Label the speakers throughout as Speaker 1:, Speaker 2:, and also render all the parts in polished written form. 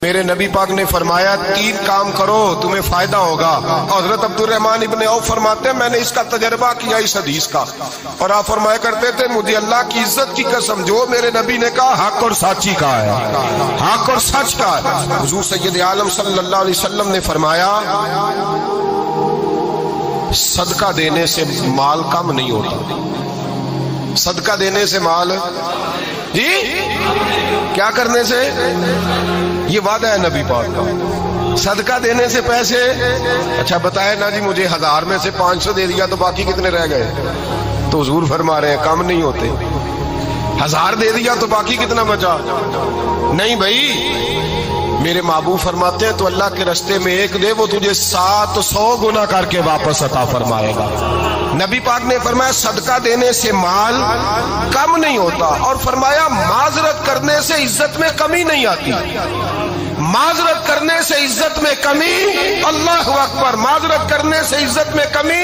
Speaker 1: میرے نبی پاک نے فرمایا 3 کام کرو تمہیں فائدہ ہوگا۔ حضرت عبدالرحمن ابن عوف فرماتے ہیں میں نے اس کا تجربہ کیا اس حدیث کا، اور آپ فرمایا کرتے تھے مجھے اللہ کی عزت کی قسم جو میرے نبی نے کہا حق اور سچی کا ہے، حق اور سچ کا ہے۔ حضور سید عالم صلی اللہ علیہ وسلم نے فرمایا صدقہ دینے سے مال کم نہیں ہوتا، صدقہ دینے سے مال جی کیا کرنے سے، یہ وعدہ ہے نبی پاک کا، صدقہ دینے سے پیسے۔ اچھا بتائے نا جی مجھے 1000 میں سے 500 دے دیا تو باقی کتنے رہ گئے؟ تو حضور فرما رہے ہیں کم نہیں ہوتے، 1000 دے دیا تو باقی کتنا بچا؟ نہیں بھائی، میرے محبوب فرماتے ہیں تو اللہ کے رستے میں 1 دے وہ تجھے 700 گنا کر کے واپس عطا فرمائے گا۔ نبی پاک نے فرمایا صدقہ دینے سے مال کم نہیں ہوتا، اور فرمایا معذرت کرنے سے عزت میں کمی نہیں آتی، معذرت کرنے سے عزت میں کمی، اللہ اکبر، معذرت کرنے سے عزت میں کمی،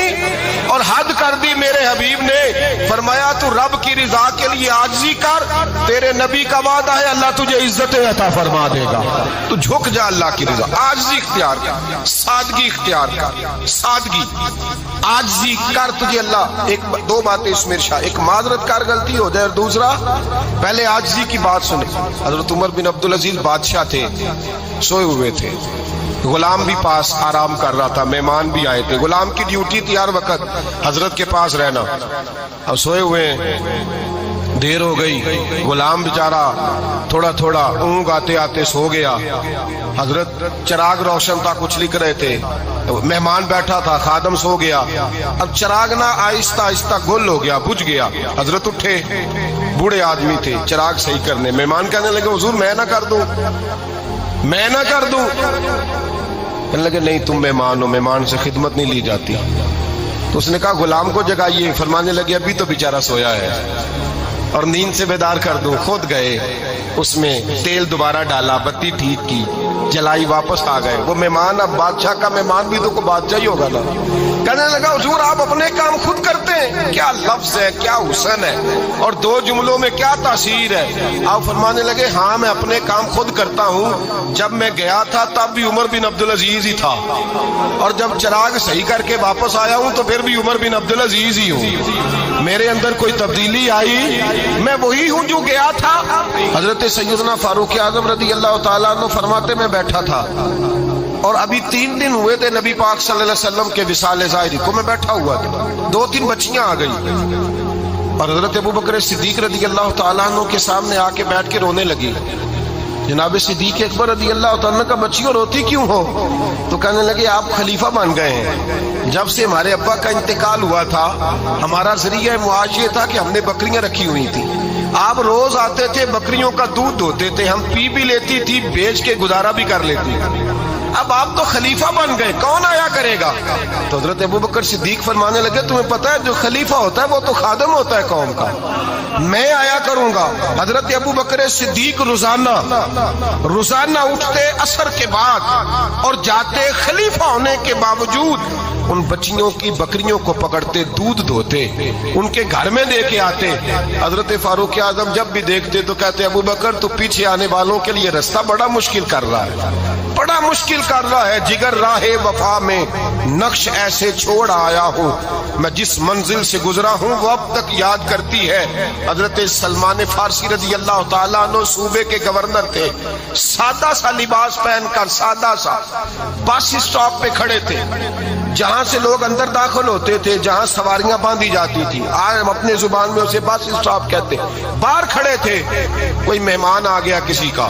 Speaker 1: اور حد کر دی میرے حبیب نے، فرمایا تو رب کی رضا کے لیے عاجزی کر، تیرے نبی کا وعدہ ہے اللہ تجھے عزتیں عطا فرما دے گا، تو جھک جا اللہ کی رضا، عاجزی اختیار کر، سادگی اختیار کر، سادگی عاجزی کر، تجھے اللہ 2 باتیں اس میں ارشاد، ایک معذرت کر غلطی ہو جائے، اور دوسرا پہلے عاجزی کی بات سنے۔ حضرت عمر بن عبدالعزیز بادشاہ تھے، سوئے ہوئے تھے، غلام بھی پاس آرام کر رہا تھا، مہمان بھی آئے تھے، غلام کی ڈیوٹی تھی ہر وقت حضرت کے پاس رہنا، اب سوئے ہوئے دیر ہو گئی، غلام بیچارہ تھوڑا تھوڑا اونگ آتے آتے سو گیا، حضرت چراغ روشن تھا کچھ لکھ رہے تھے، مہمان بیٹھا تھا، خادم سو گیا، اب چراغ نہ آہستہ آہستہ گل ہو گیا، بجھ گیا، حضرت اٹھے، بوڑھے آدمی تھے، چراغ صحیح کرنے، مہمان کہنے لگے حضور میں نہ کر دوں، میں نہ کر دوں، کہنے لگے نہیں تم مہمان ہو، مہمان سے خدمت نہیں لی جاتی، تو اس نے کہا غلام کو جگائیے، فرمانے لگے ابھی تو بیچارہ سویا ہے اور نیند سے بیدار کر دوں، خود گئے، اس میں تیل دوبارہ ڈالا، بتی ٹھیک کی، جلائی، واپس آ گئے، وہ مہمان اب بادشاہ کا مہمان بھی تو کوئی بادشاہ ہی ہوگا نا، کہنے لگا حضور آپ اپنے کام خود کرتے ہیں، کیا لفظ ہے، کیا حسن ہے، اور 2 جملوں میں کیا تاثیر ہے۔ آپ فرمانے لگے ہاں میں اپنے کام خود کرتا ہوں، جب میں گیا تھا تب بھی عمر بن عبدالعزیز ہی تھا، اور جب چراغ صحیح کر کے واپس آیا ہوں تو پھر بھی عمر بن عبدالعزیز ہی ہوں، میرے اندر کوئی تبدیلی آئی، میں وہی ہوں جو گیا تھا۔ حضرت سیدنا فاروق اعظم رضی اللہ تعالیٰ عنہ فرماتے میں بیٹھا تھا اور ابھی 3 دن ہوئے تھے نبی پاک صلی اللہ علیہ وسلم کے وصال ظاہری کو، میں بیٹھا ہوا تھا، 2-3 بچیاں آ گئی اور حضرت ابوبکر صدیق رضی اللہ تعالیٰ عنہ کے سامنے آ کے بیٹھ کے رونے لگی، جناب صدیق اکبر رضی اللہ تعالیٰ عنہ کا بچیوں روتی کیوں ہو؟ تو کہنے لگے آپ خلیفہ بن گئے ہیں، جب سے ہمارے ابا کا انتقال ہوا تھا ہمارا ذریعہ معاش یہ تھا کہ ہم نے بکریاں رکھی ہوئی تھی، آپ روز آتے تھے بکریوں کا دودھ دھوتے تھے، ہم پی بھی لیتی تھی، بیچ کے گزارا بھی کر لیتی، اب آپ تو خلیفہ بن گئے، کون آیا کرے گا؟ تو حضرت ابوبکر صدیق فرمانے لگے تمہیں پتہ ہے جو خلیفہ ہوتا ہے وہ تو خادم ہوتا ہے قوم کا، میں آیا کروں گا۔ حضرت ابوبکر صدیق روزانہ اٹھتے عصر کے بعد اور جاتے، خلیفہ ہونے کے باوجود ان بچیوں کی بکریوں کو پکڑتے، دودھ دھوتے، ان کے گھر میں دے کے آتے۔ حضرت فاروق اعظم جب بھی دیکھتے تو کہتے ابوبکر تو پیچھے آنے والوں کے لیے رستہ بڑا مشکل کر رہا ہے، بڑا مشکل کر رہا ہے، جگر راہ وفا میں نقش ایسے چھوڑ آیا ہوں، میں جس منزل سے گزرا ہوں وہ اب تک یاد کرتی ہے۔ حضرت سلمان فارسی رضی اللہ تعالیٰ عنہ صوبے کے گورنر تھے، سادہ سا لباس پہن کر، سادہ سا، بس اسٹاپ پہ کھڑے تھے، جہاں سے لوگ اندر داخل ہوتے تھے، جہاں سواریاں باندھی جاتی تھی، آج ہم اپنے زبان میں اسے بس اسٹاپ کہتے، باہر کھڑے تھے، کوئی مہمان آ گیا کسی کا،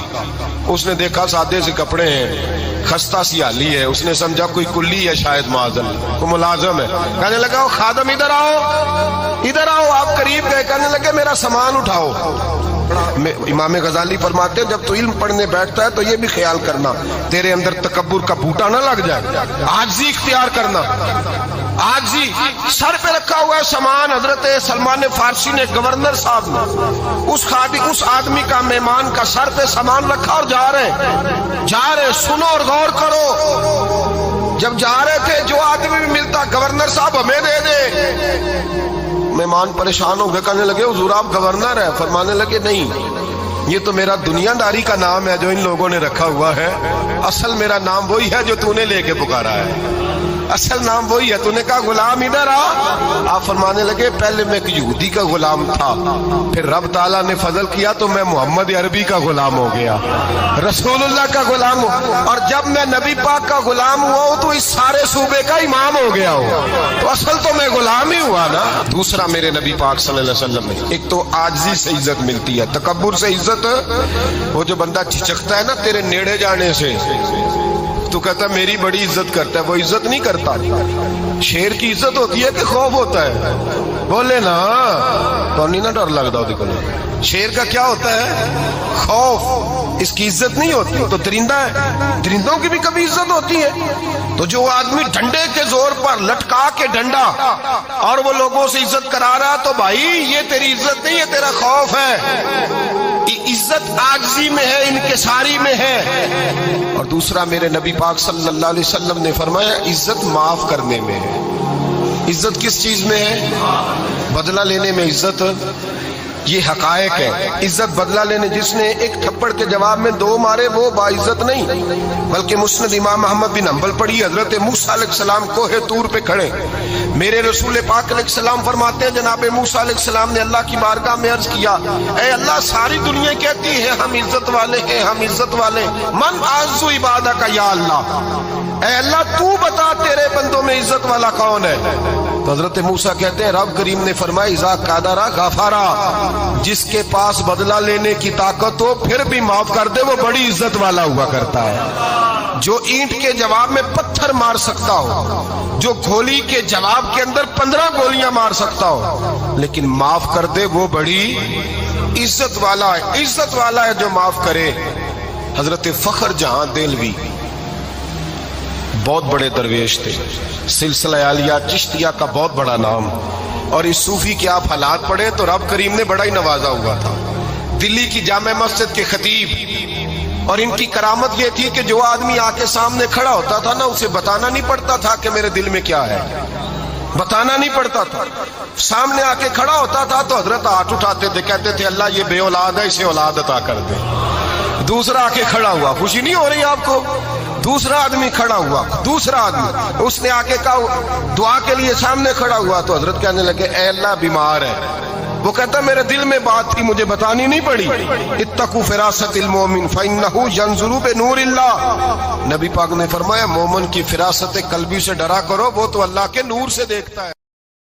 Speaker 1: اس نے دیکھا سادے سے کپڑے ہیں، خستہ سی حالی ہے، اس نے سمجھا کوئی کلی ہے شاید، معاذ اللہ کوئی ملازم ہے، کہنے لگا وہ خادم ادھر آؤ، ادھر آؤ، آپ قریب گئے، کہنے لگے میرا سامان اٹھاؤ۔ امام غزالی فرماتے ہیں جب تو علم پڑھنے بیٹھتا ہے تو یہ بھی خیال کرنا تیرے اندر تکبر کا بوٹا نہ لگ جائے، عاجزی اختیار کرنا، عاجزی، سر پہ رکھا ہوا ہے سامان، حضرت سلمان فارسی نے گورنر صاحب نے اس آدمی کا، مہمان کا سر پہ سامان رکھا اور جا رہے، سنو اور غور کرو، جب جا رہے تھے جو آدمی بھی ملتا گورنر صاحب ہمیں دے دے، مہمان پریشان ہو گئے، کہنے لگے حضور آپ گورنر ہیں؟ فرمانے لگے نہیں، یہ تو میرا دنیا داری کا نام ہے جو ان لوگوں نے رکھا ہوا ہے، اصل میرا نام وہی ہے جو تو نے لے کے پکارا ہے، اصل نام وہی ہے۔ تو نے کہا غلام ادھر آ، آپ فرمانے لگے پہلے میں ایک یہودی کا غلام تھا، پھر رب تعالیٰ نے فضل کیا تو میں محمد عربی کا غلام ہو گیا، رسول اللہ کا غلام ہوں، اور جب میں نبی پاک کا غلام ہوا ہوں تو اس سارے صوبے کا امام ہو گیا ہوں، تو اصل تو میں غلام ہی ہوا نا۔ دوسرا میرے نبی پاک صلی اللہ علیہ وسلم نے ایک تو عاجزی سے عزت ملتی ہے، تکبر سے عزت، وہ جو بندہ جھجکتا ہے نا تیرے نیڑے جانے سے، تو کہتا ہے میری بڑی عزت کرتا ہے، وہ عزت نہیں کرتا۔ شیر کی عزت ہوتی ہے کہ خوف ہوتا ہے؟ بولے نا تو نہیں نا ڈر لگتا ہوتی کو، شیر کا کیا ہوتا ہے؟ خوف، اس کی عزت نہیں ہوتی۔ تو درندہ ہے، درندوں کی بھی کبھی عزت ہوتی ہے؟ تو جو آدمی ڈنڈے کے زور پر لٹکا کے ڈنڈا اور وہ لوگوں سے عزت کرا رہا، تو بھائی یہ تیری عزت نہیں ہے، تیرا خوف ہے۔ عزت عاجزی میں ہے، انکساری میں ہے۔ اور دوسرا میرے نبی پاک صلی اللہ علیہ وسلم نے فرمایا عزت معاف کرنے میں ہے۔ عزت کس چیز میں ہے؟ بدلہ لینے میں عزت، یہ حقائق ہے۔ عزت بدلہ لینے، جس نے ایک تھپڑ کے جواب میں دو مارے وہ باعزت نہیں، بلکہ مسند امام احمد بن حنبل پڑھی، حضرت موسیٰ علیہ السلام کوہ طور پہ کھڑے، میرے رسول پاک علیہ السلام فرماتے ہیں جناب موسیٰ علیہ السلام نے اللہ کی بارگاہ میں عرض کیا، اے اللہ ساری دنیا کہتی ہے ہم عزت والے ہیں، ہم عزت والے، من اعز عبادک یا اللہ، اے اللہ تو بتا تیرے بندوں میں عزت والا کون ہے؟ تو حضرت موسیٰ کہتے ہیں رب کریم نے فرمایا اذا قادر غفارا، جس کے پاس بدلہ لینے کی طاقت ہو پھر بھی معاف کر دے وہ بڑی عزت والا ہوا کرتا ہے۔ جو اینٹ کے جواب میں پتھر مار سکتا ہو، جو گولی کے جواب کے اندر 15 گولیاں مار سکتا ہو، لیکن معاف کر دے وہ بڑی عزت والا ہے۔ عزت والا ہے جو معاف کرے۔ حضرت فخر جہاں دہلوی بہت بڑے درویش تھے، سلسلہ عالیہ چشتیہ کا بہت بڑا نام، اور اس صوفی کے آپ حالات پڑھیں تو رب کریم نے بڑا ہی نوازا ہوا تھا۔ دلی کی جامع مسجد کے خطیب، اور ان کی کرامت یہ تھی کہ جو آدمی آ کے سامنے کھڑا ہوتا تھا نا اسے بتانا نہیں پڑتا تھا کہ میرے دل میں کیا ہے، بتانا نہیں پڑتا تھا۔ سامنے آ کے کھڑا ہوتا تھا تو حضرت ہاتھ اٹھاتے تھے، کہتے تھے اللہ یہ بے اولاد ہے اسے اولاد عطا کر دے۔ دوسرا آ کے کھڑا ہوا، خوشی نہیں ہو رہی آپ کو؟ دوسرا آدمی کھڑا ہوا، دوسرا آدمی، اس نے آ کے کہا دعا کے لیے سامنے کھڑا ہوا تو حضرت کہنے لگے اے اللہ بیمار ہے، وہ کہتا میرے دل میں بات تھی مجھے بتانی نہیں پڑی، اتقوا فراست المومن فإنہ ینظر بنور اللہ، نبی پاک نے فرمایا مومن کی فراست قلبی سے ڈرا کرو، وہ تو اللہ کے نور سے دیکھتا ہے۔